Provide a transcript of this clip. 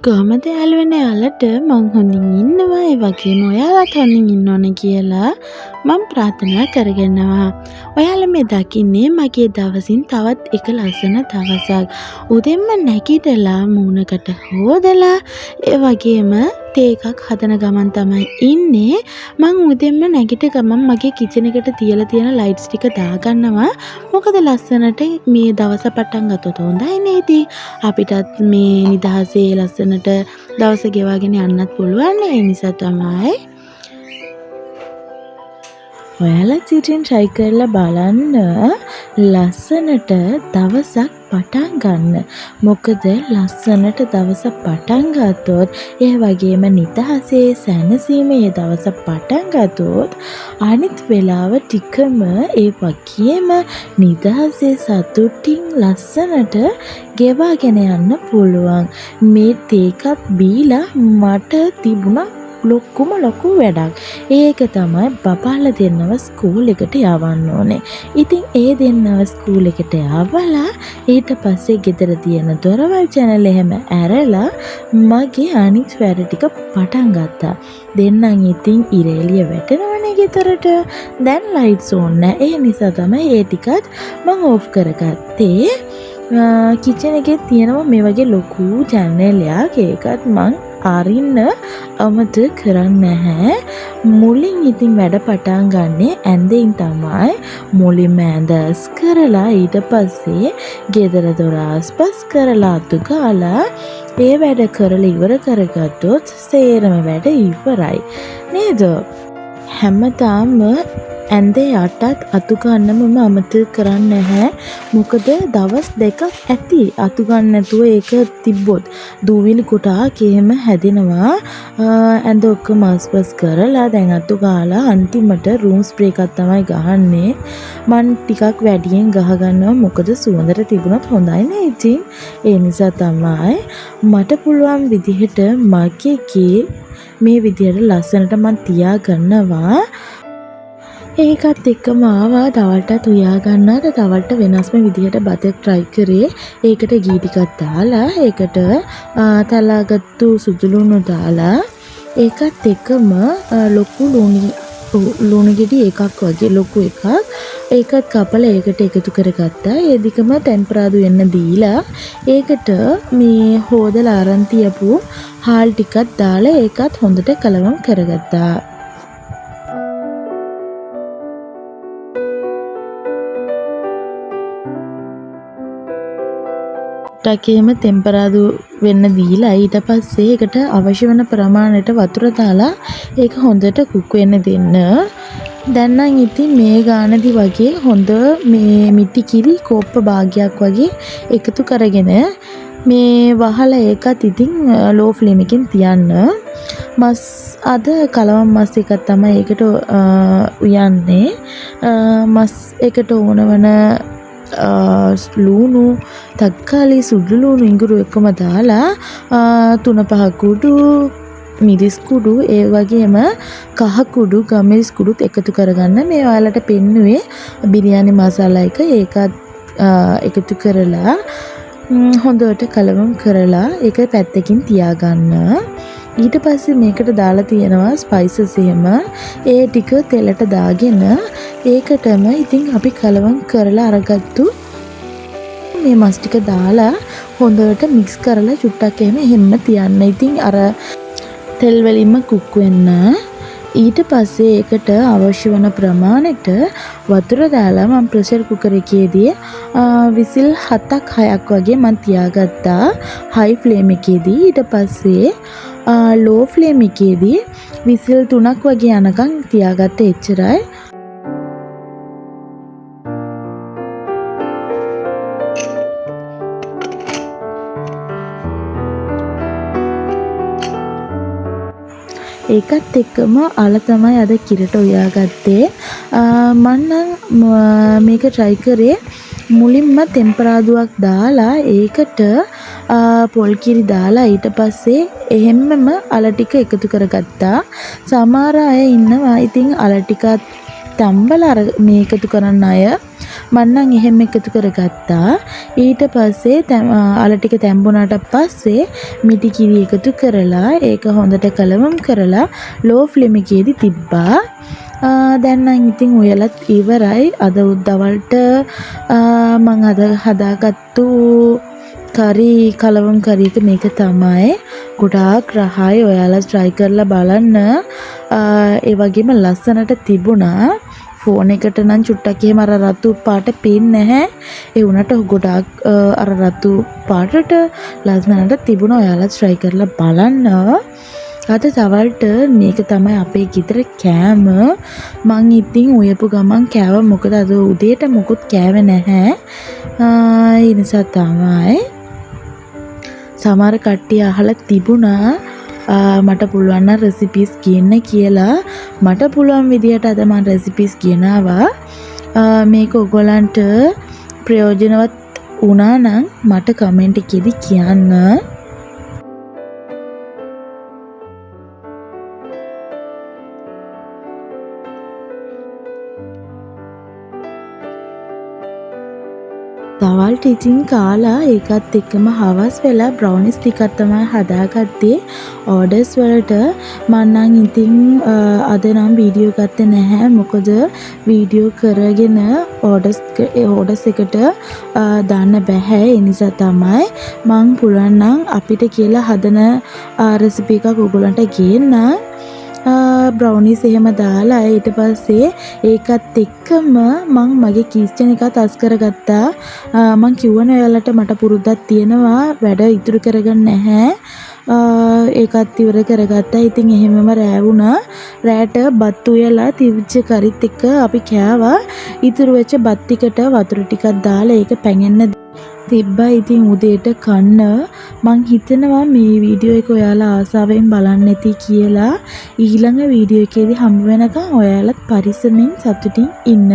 කොහොමද යාළුවනේ ඔයාලට මං හොඳින් ඉන්නවා ඒ වගේම ඔයාලත් හොඳින් ඉන්න ඕන කියලා මං ප්‍රාර්ථනා කරගෙනවා. ඔයාලා මේ දකින්නේ මගේ දවසින් තවත් එක ලස්සන දවසක්. උදෙන්ම නැගිටලා මූණකට හොදලා ඒ වගේම තේ එකක් හදන ගමන් තමයි ඉන්නේ. මං උදෙන්ම නැගිට ගමන් මගේ කිචන් එකට තියලා තියෙන ලයිට්ස් ටික දාගන්නවා. මොකද ලස්සනට මේ දවස පටන් ගත්තොත් හොඳයි නේද? අපිටත් මේ නිදහසේ ලස්සනට දවස ගෙවාගෙන යන්නත් පුළුවන්. ඒ නිසා තමයි ඔයාලා සිටින් try කරලා බලන්න ලස්සනට දවසක් පටන් ගන්න. මොකද ලස්සනට දවස පටන් ගත්තොත් ඒ වගේම නිදහසේ සැනසීමේ දවස පටන් ගත්තොත් අනිත් වෙලාව ටිකම ඒ වගේම නිදහසේ සතුටින් ලස්සනට ගෙවාගෙන යන්න පුළුවන්. මේ තේ එකක් බීලා මට තිබුණා ලොකු වැඩක්. ඒක තමයි බබාලා දෙන්නව ස්කූල් එකට යවන්න ඕනේ. ඉතින් ඒ දෙන්නව ස්කූල් එකට යවලා ඊට පස්සේ ගෙදර තියෙන දොරවල් channel එහෙම ඇරලා මගේ අනිත් වැඩ ටික පටන් ගත්තා. දෙන්නම් ඉතින් ඉරේලිය වැටෙනවනේ ගෙදරට. දැන් ලයිට්ස් ඕන් නැහැ. ඒ නිසා තමයි ඒ ටිකත් මම ඕෆ් කරගත්තේ. කිචන් එකේ තියෙනවා මේ වගේ ලොකු channel එකක්. ඒකත් මං අරින්න අමතක කරන්නේ නැහැ. මුලින් ඉතින් වැඩ පටන් ගන්නේ ඇඳෙන් තමයි. මුලින්ම ඇඳස් කරලා ඊට පස්සේ ගෙදර දොර ආස්පස් කරලා අතු ගාලා ඒ වැඩ කරලා ඉවර කරගත්තොත් සේරම වැඩ ඉවරයි නේද? හැමදාම ඇඳේ යටත් අතු ගන්න මම අමතක කරන්නේ නැහැ. මොකද දවස් දෙකක් ඇති අතු ගන්න නැතුව ඒක තිබ්බොත් දූවිලි කොටාක් එහෙම හැදෙනවා. ඇඳ ඔක්කොම ආස්පස් කරලා දැන් අතු ගාලා අන්තිමට රූම් ස්ප්‍රේ එකක් තමයි ගහන්නේ. මන් ටිකක් වැඩියෙන් ගහ ගන්නවා මොකද සුවඳට තිබුණොත් හොඳයි නේ. ඉතින් ඒ නිසා තමයි මට පුළුවන් විදිහට මගේ මේ විදිහට ලස්සනට මන් තියා ගන්නවා. ඒකත් එක්කම ආවා දවල්ටත් උයා ගන්නාද දවල්ට වෙනස්ම විදිහට බතක් try කරේ. ඒකට ගී ටිකක් දාලා ඒකට තලාගත්තු සුදුලුණු දාලා ඒකත් එක්කම ලොකු ලුණු ගෙඩි එකක් වගේ ලොකු එකක් ඒකත් කපලා ඒකට එකතු කරගත්තා. ඒ දිගම ටෙම්පරාදු වෙන්න දීලා ඒකට මේ හොදලා අරන් තියපු හාල් ටිකක් දාලා ඒකත් හොඳට කලවම් කරගත්තා. ටකේම ටෙම්පරාදු වෙන්න දීලා ඊට පස්සේ ඒකට අවශ්‍ය වෙන ප්‍රමාණයට වතුර දාලා ඒක හොඳට කුක් වෙන්න දෙන්න. දැන් නම් ඉතින් මේ ගානදි වගේ හොඳ මේ මිටි කිරි කෝප්ප භාගයක් වගේ එකතු කරගෙන මේ වහලා ඒකත් ඉතින් ලෝ ෆ්ලේම් එකකින් තියන්න. මස් අද කලවම් මස් එකක් තමයි ඒකට උයන්නේ. මස් එකට ඕන වන ලුණු තක්කාලි සුදු ලුණු ඉඟුරු එකම දාලා 3-5 කුඩු මිරිස් කුඩු ඒ වගේම කහ කුඩු ගම්මිරිස් කුඩුත් එකතු කරගන්න. මේ ඔයාලට පෙන්නුවේ බිරියානි මසාලා එක. ඒකත් එකතු කරලා හොඳට කලවම් කරලා ඒක පැත්තකින් තියාගන්න. ඊට පස්සේ මේකට දාලා තියෙනවා ස්පයිසස් එහෙම. ඒ ටික තෙලට දාගෙන ඒකටම ඉතින් අපි කලවම් කරලා අරගත්තු මේ මස් ටික දාලා හොඳට මික්ස් කරලා චුට්ටක් එහෙම තියන්න. ඉතින් අර තෙල් වලින්ම කුක් වෙන්න. ඊට පස්සේ ඒකට අවශ්‍ය වන ප්‍රමාණයට වතුර දාලා මම ප්‍රෙෂර් කුකර් එකේදී විසිල් 7ක් 6ක් වගේ මම තියාගත්තා හයි ෆ්ලේම් එකේදී. ඊට පස්සේ ලෝ ෆ්ලේම් එකේදී විසිල් 3ක් වගේ යනකම් තියාගත්ත එච්චරයි. ඒකත් එක්කම අල තමයි අද කිරට උයාගත්තේ. මම මේක try කරේ මුලින්ම ටෙම්පරාදුවක් දාලා ඒකට පොල් කිරි දාලා ඊට පස්සේ එහෙම්මම අල ටික එකතු කරගත්තා. සමහර අය ඉන්නවා ඉතින් අල ටිකත් තම්බලා මේ එකතු කරන අය මම නම් එහෙම එකතු කරගත්තා. ඊට පස්සේ අල ටික තැම්බුණාට පස්සේ මිටි කිරි එකතු කරලා ඒක හොඳට කලවම් කරලා ලෝ ෆ්ලේම් එකේදී තිබ්බා. දැන් නම් ඉතින් උයලත් ඉවරයි. අද උදවල්ට මම අද හදාගත්තු කරි කලවම් කරි එක මේක තමයි. ගොඩාක් රහයි. ඔයාලා try කරලා බලන්න. ඒ වගේම ලස්සනට තිබුණා. ෆෝන් එකට නම් චුට්ටක් එහෙම අර රතු පාට පේන්නේ නැහැ. ඒ වුණාට ගොඩාක් අර රතු පාටට ලස්සනට තිබුණා. ඔයාලා try කරලා බලන්න. අද දවල්ට මේක තමයි අපේ ගෙදර කෑම. මං ඉතින් උයපු ගමන් කෑවා. මොකද අද උදේට මොකුත් කෑවේ නැහැ. ඒ නිසා තමයි සමහර කට්ටිය අහලා තිබුණා මට පුළුවන් නම් රෙසිපීස් කියන්න කියලා. මට පුළුවන් විදියට අද මම රෙසිපීස් කියනවා. මේක ඔයගොල්ලන්ට ප්‍රයෝජනවත් වුණා නම් මට කමෙන්ට් එකේදී කියන්න. දවල්ට ඉතින් කාලා ඒකත් එක්කම හවස් වෙලා බ්‍රවුනිස් ටිකක් තමයි හදාගත්තේ ඕඩර්ස් වලට. මම නම් ඉතින් අද නම් වීඩියෝ ගත්තේ නැහැ. මොකද වීඩියෝ කරගෙන ඕඩර්ස් එකට දාන්න බෑ. ඒ නිසා තමයි මම පුළුවන් නම් අපිට කියලා හදන රෙසිපි එකක් ඔයගොල්ලන්ට ගේන්න. බ්‍රවුනිස් එහෙම දාලා ඊට පස්සේ ඒකත් එක්කම මං මගේ කිච්චන් එකත් අස් කරගත්තා. මං කිව්වනේ ඔයාලට මට පුරුද්දක් තියෙනවා වැඩ ඉතුරු කරගන්න නැහැ. ඒකත් ඉවර කරගත්තා. ඉතින් එහෙමම රෑ වුණා. රෑට බත් උයලා තිවිච්ච කරිත් එක්ක අපි කෑවා. ඉතුරු වෙච්ච බත් ටිකට වතුර ටිකක් දාලා ඒක පැඟෙන්න තිබ්බා. ඉතින් උදේට කන්න මං හිතනවා මේ වීඩියෝ එක ඔයාලා ආසාවෙන් බලන්න ඇති කියලා. ඊළඟ වීඩියෝ එකේදී හම්බ වෙනකන් ඔයාලත් පරිස්සමෙන් සතුටින් ඉන්න.